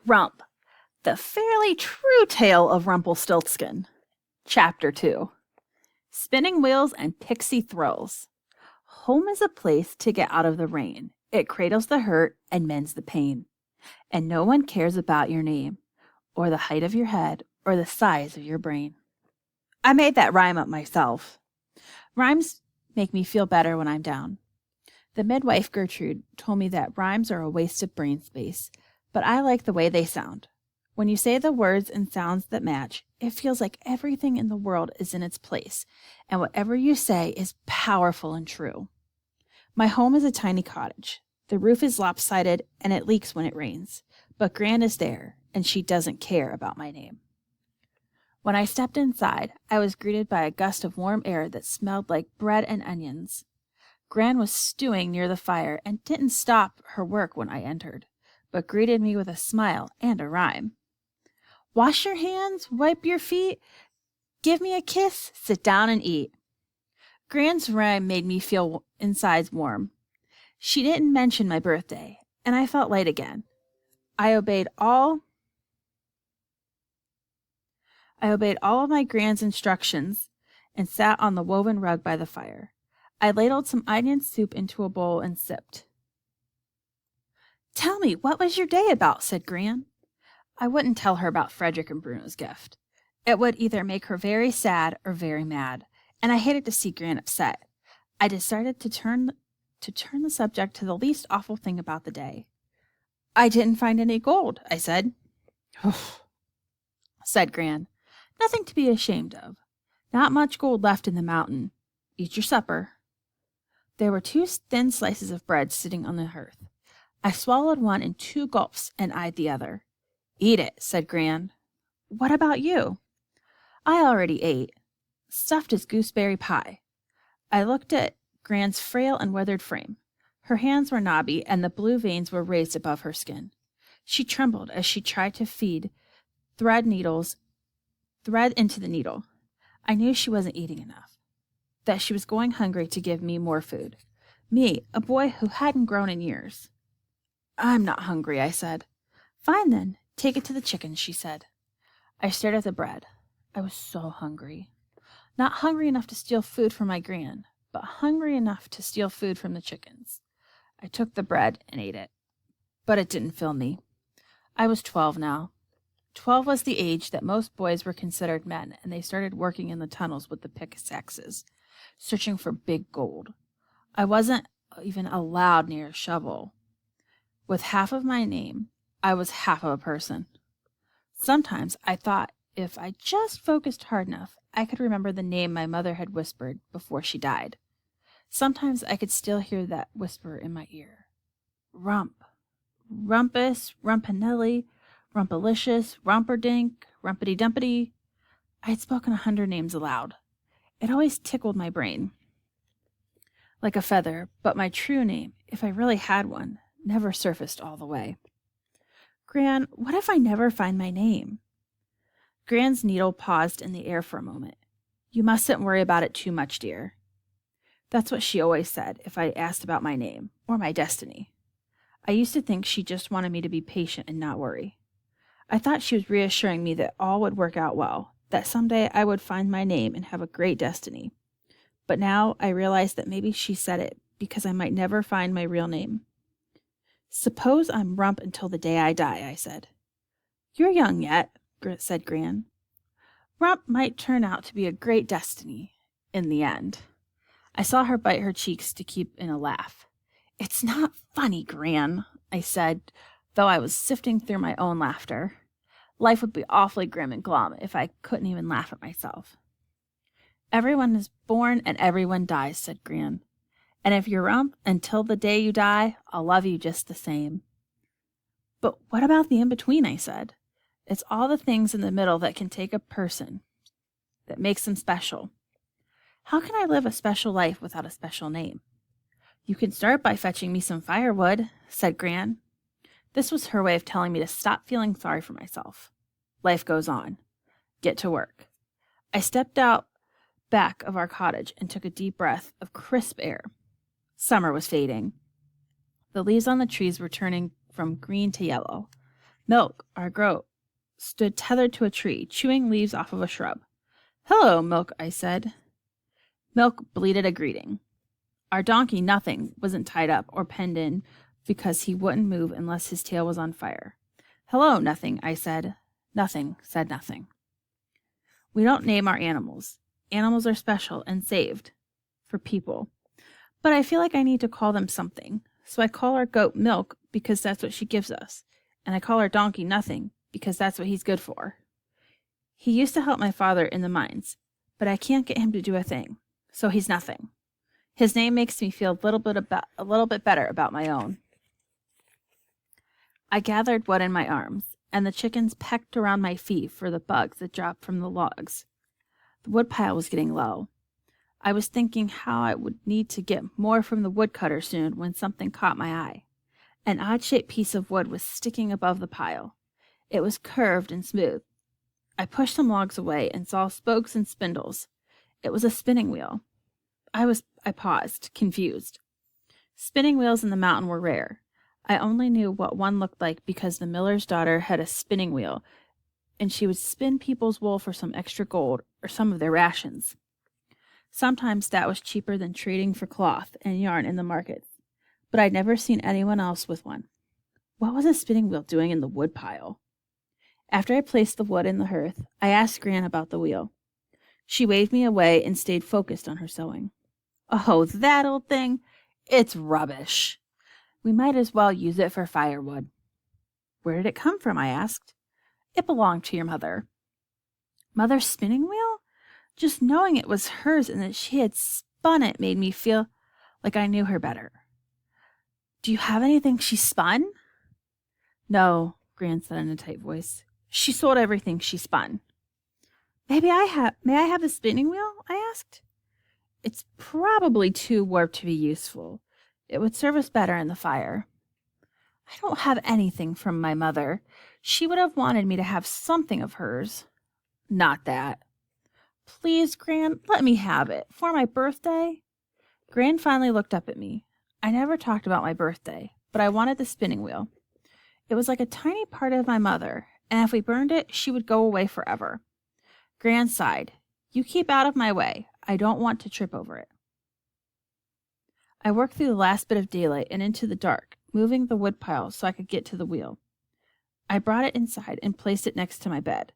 Rump, the fairly true tale of Rumpelstiltskin. Chapter 2. Spinning Wheels and Pixie Thrills. Home is a place to get out of the rain. It cradles the hurt and mends the pain. And no one cares about your name, or the height of your head, or the size of your brain. I made that rhyme up myself. Rhymes make me feel better when I'm down. The midwife Gertrude told me that rhymes are a waste of brain space, but I like the way they sound. When you say the words and sounds that match, it feels like everything in the world is in its place, and whatever you say is powerful and true. My home is a tiny cottage. The roof is lopsided, and it leaks when it rains, but Gran is there, and she doesn't care about my name. When I stepped inside, I was greeted by a gust of warm air that smelled like bread and onions. Gran was stewing near the fire and didn't stop her work when I entered, but greeted me with a smile and a rhyme. Wash your hands, wipe your feet, give me a kiss, sit down and eat. Gran's rhyme made me feel insides warm. She didn't mention my birthday, and I felt light again. I obeyed all of my Gran's instructions and sat on the woven rug by the fire. I ladled some onion soup into a bowl and sipped. Tell me, what was your day about? Said Gran. I wouldn't tell her about Frederick and Bruno's gift. It would either make her very sad or very mad, and I hated to see Gran upset. I decided to turn the subject to the least awful thing about the day. I didn't find any gold, I said. Said Gran. Nothing to be ashamed of. Not much gold left in the mountain. Eat your supper. There were 2 thin slices of bread sitting on the hearth. I swallowed one in 2 gulps and eyed the other. Eat it, said Gran. What about you? I already ate. Stuffed as gooseberry pie. I looked at Gran's frail and weathered frame. Her hands were knobby, and the blue veins were raised above her skin. She trembled as she tried to feed thread into the needle. I knew she wasn't eating enough, that she was going hungry to give me more food. Me, a boy who hadn't grown in years. I'm not hungry, I said. Fine then, take it to the chickens, she said. I stared at the bread. I was so hungry. Not hungry enough to steal food from my Gran, but hungry enough to steal food from the chickens. I took the bread and ate it, but it didn't fill me. I was 12 now. 12 was the age that most boys were considered men, and they started working in the tunnels with the pickaxes, searching for big gold. I wasn't even allowed near a shovel. With half of my name, I was half of a person. Sometimes I thought if I just focused hard enough, I could remember the name my mother had whispered before she died. Sometimes I could still hear that whisper in my ear. Rump. Rumpus, Rumpanelli, Rumpalicious, Romperdink, Rumpity-Dumpity. I had spoken 100 names aloud. It always tickled my brain like a feather, but my true name, if I really had one, never surfaced all the way. Gran, what if I never find my name? Gran's needle paused in the air for a moment. You mustn't worry about it too much, dear. That's what she always said if I asked about my name or my destiny. I used to think she just wanted me to be patient and not worry. I thought she was reassuring me that all would work out well, that someday I would find my name and have a great destiny. But now I realize that maybe she said it because I might never find my real name. Suppose I'm Rump until the day I die, I said. You're young yet, said Gran. Rump might turn out to be a great destiny in the end. I saw her bite her cheeks to keep in a laugh. It's not funny, Gran, I said, though I was sifting through my own laughter. Life would be awfully grim and glum if I couldn't even laugh at myself. Everyone is born and everyone dies, said Gran. And if you're Rump until the day you die, I'll love you just the same. But what about the in-between, I said. It's all the things in the middle that can take a person, that makes them special. How can I live a special life without a special name? You can start by fetching me some firewood, said Gran. This was her way of telling me to stop feeling sorry for myself. Life goes on. Get to work. I stepped out back of our cottage and took a deep breath of crisp air. Summer was fading. The leaves on the trees were turning from green to yellow. Milk, our goat, stood tethered to a tree, chewing leaves off of a shrub. "Hello, Milk," I said. Milk bleated a greeting. Our donkey, Nothing, wasn't tied up or penned in because he wouldn't move unless his tail was on fire. "Hello, Nothing," I said. Nothing said nothing. We don't name our animals. Animals are special and saved for people. But I feel like I need to call them something. So I call our goat Milk because that's what she gives us. And I call our donkey Nothing because that's what he's good for. He used to help my father in the mines, but I can't get him to do a thing. So he's nothing. His name makes me feel a little bit better about my own. I gathered wood in my arms, and the chickens pecked around my feet for the bugs that dropped from the logs. The woodpile was getting low. I was thinking how I would need to get more from the woodcutter soon when something caught my eye. An odd-shaped piece of wood was sticking above the pile. It was curved and smooth. I pushed some logs away and saw spokes and spindles. It was a spinning wheel. I paused, confused. Spinning wheels in the mountain were rare. I only knew what one looked like because the miller's daughter had a spinning wheel, and she would spin people's wool for some extra gold or some of their rations. Sometimes that was cheaper than trading for cloth and yarn in the markets, but I'd never seen anyone else with one. What was a spinning wheel doing in the woodpile? After I placed the wood in the hearth, I asked Gran about the wheel. She waved me away and stayed focused on her sewing. "Oh, that old thing? It's rubbish. We might as well use it for firewood." "Where did it come from?" I asked. "It belonged to your mother." "Mother's spinning wheel?" Just knowing it was hers and that she had spun it made me feel like I knew her better. "Do you have anything she spun?" "No," Gran said in a tight voice. "She sold everything she spun." May I have the spinning wheel?" I asked. "It's probably too warped to be useful. It would serve us better in the fire." "I don't have anything from my mother. She would have wanted me to have something of hers." "Not that." "Please, Gran, let me have it. For my birthday?" Gran finally looked up at me. I never talked about my birthday, but I wanted the spinning wheel. It was like a tiny part of my mother, and if we burned it, she would go away forever. Gran sighed. "You keep out of my way. I don't want to trip over it." I worked through the last bit of daylight and into the dark, moving the woodpile so I could get to the wheel. I brought it inside and placed it next to my bed.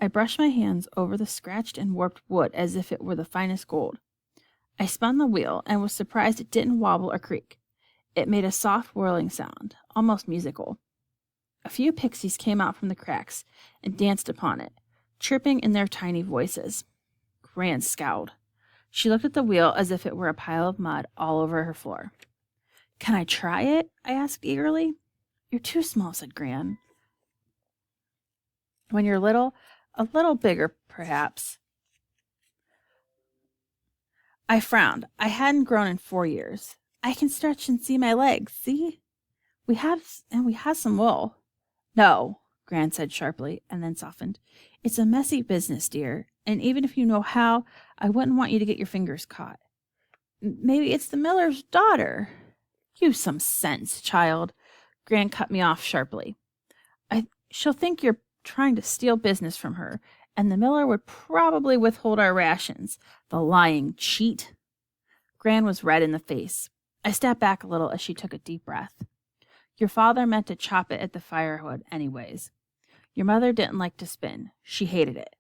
I brushed my hands over the scratched and warped wood as if it were the finest gold. I spun the wheel and was surprised it didn't wobble or creak. It made a soft whirling sound, almost musical. A few pixies came out from the cracks and danced upon it, chirping in their tiny voices. Gran scowled. She looked at the wheel as if it were a pile of mud all over her floor. "Can I try it?" I asked eagerly. "You're too small," said Gran. "When you're little, a little bigger, perhaps." I frowned. I hadn't grown in 4 years. "I can stretch and see my legs, see? We have some wool." "No," Gran said sharply, and then softened. "It's a messy business, dear, and even if you know how, I wouldn't want you to get your fingers caught." "Maybe it's the miller's daughter." "Use some sense, child." Gran cut me off sharply. She'll think you're trying to steal business from her, and the miller would probably withhold our rations. The lying cheat." Gran was red in the face. I stepped back a little as she took a deep breath. "Your father meant to chop it at the firewood anyways. Your mother didn't like to spin. She hated it.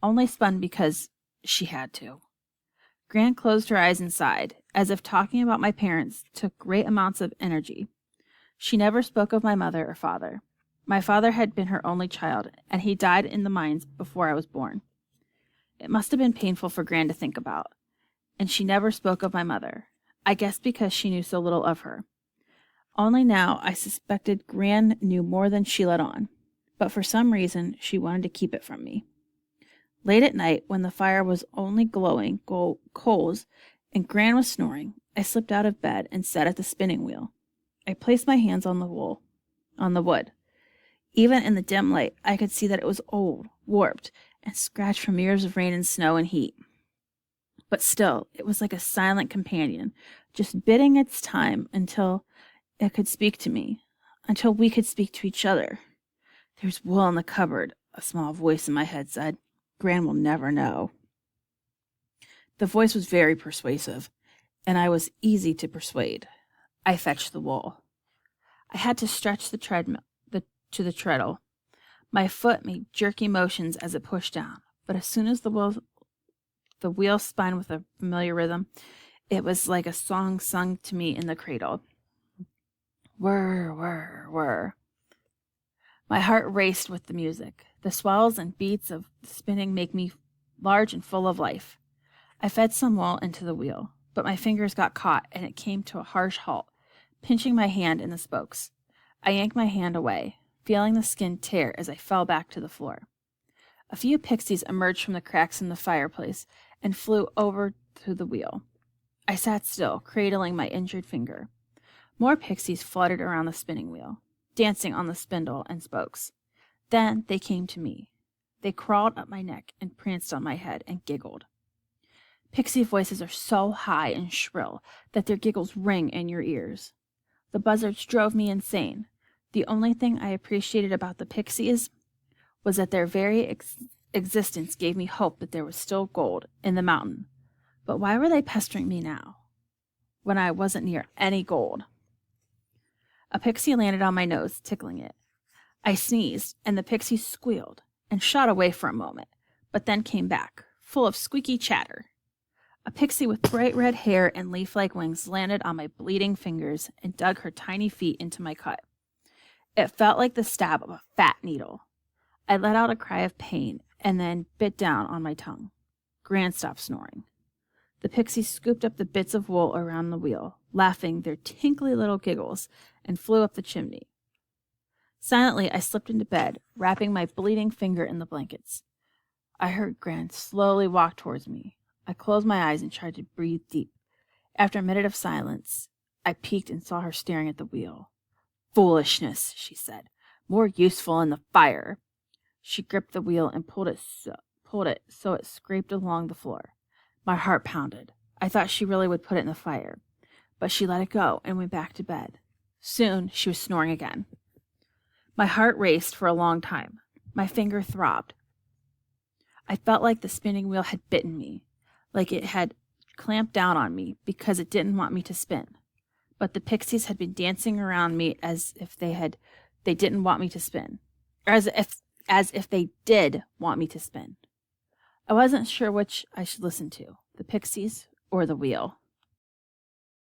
Only spun because she had to." Gran closed her eyes and sighed, as if talking about my parents took great amounts of energy. She never spoke of my mother or father. My father had been her only child, and he died in the mines before I was born. It must have been painful for Gran to think about. And she never spoke of my mother, I guess because she knew so little of her. Only now I suspected Gran knew more than she let on, but for some reason she wanted to keep it from me. Late at night, when the fire was only glowing coals and Gran was snoring, I slipped out of bed and sat at the spinning wheel. I placed my hands on the wood. Even in the dim light, I could see that it was old, warped, and scratched from years of rain and snow and heat. But still, it was like a silent companion, just biding its time until it could speak to me, until we could speak to each other. There's wool in the cupboard, a small voice in my head said. Gran will never know. The voice was very persuasive, and I was easy to persuade. I fetched the wool. I had to stretch the treadmill to the treadle. My foot made jerky motions as it pushed down, but as soon as the wheel spun with a familiar rhythm, it was like a song sung to me in the cradle. Whir, whir, whir. My heart raced with the music. The swells and beats of the spinning make me large and full of life. I fed some wool into the wheel, but my fingers got caught and it came to a harsh halt, pinching my hand in the spokes. I yanked my hand away, feeling the skin tear as I fell back to the floor. A few pixies emerged from the cracks in the fireplace and flew over to the wheel. I sat still, cradling my injured finger. More pixies fluttered around the spinning wheel, dancing on the spindle and spokes. Then they came to me. They crawled up my neck and pranced on my head and giggled. Pixie voices are so high and shrill that their giggles ring in your ears. The buzzards drove me insane. The only thing I appreciated about the pixies was that their very existence gave me hope that there was still gold in the mountain. But why were they pestering me now, when I wasn't near any gold? A pixie landed on my nose, tickling it. I sneezed, and the pixie squealed and shot away for a moment, but then came back, full of squeaky chatter. A pixie with bright red hair and leaf-like wings landed on my bleeding fingers and dug her tiny feet into my cut. It felt like the stab of a fat needle. I let out a cry of pain and then bit down on my tongue. Gran stopped snoring. The pixies scooped up the bits of wool around the wheel, laughing their tinkly little giggles, and flew up the chimney. Silently, I slipped into bed, wrapping my bleeding finger in the blankets. I heard Gran slowly walk towards me. I closed my eyes and tried to breathe deep. After a minute of silence, I peeked and saw her staring at the wheel. Foolishness, she said. More useful in the fire. She gripped the wheel and pulled it so it scraped along the floor. My heart pounded. I thought she really would put it in the fire, but she let it go and went back to bed. Soon, she was snoring again. My heart raced for a long time. My finger throbbed. I felt like the spinning wheel had bitten me, like it had clamped down on me because it didn't want me to spin. But the pixies had been dancing around me as if they didn't want me to spin, or as if they did want me to spin. I wasn't sure which I should listen to, the pixies or the wheel.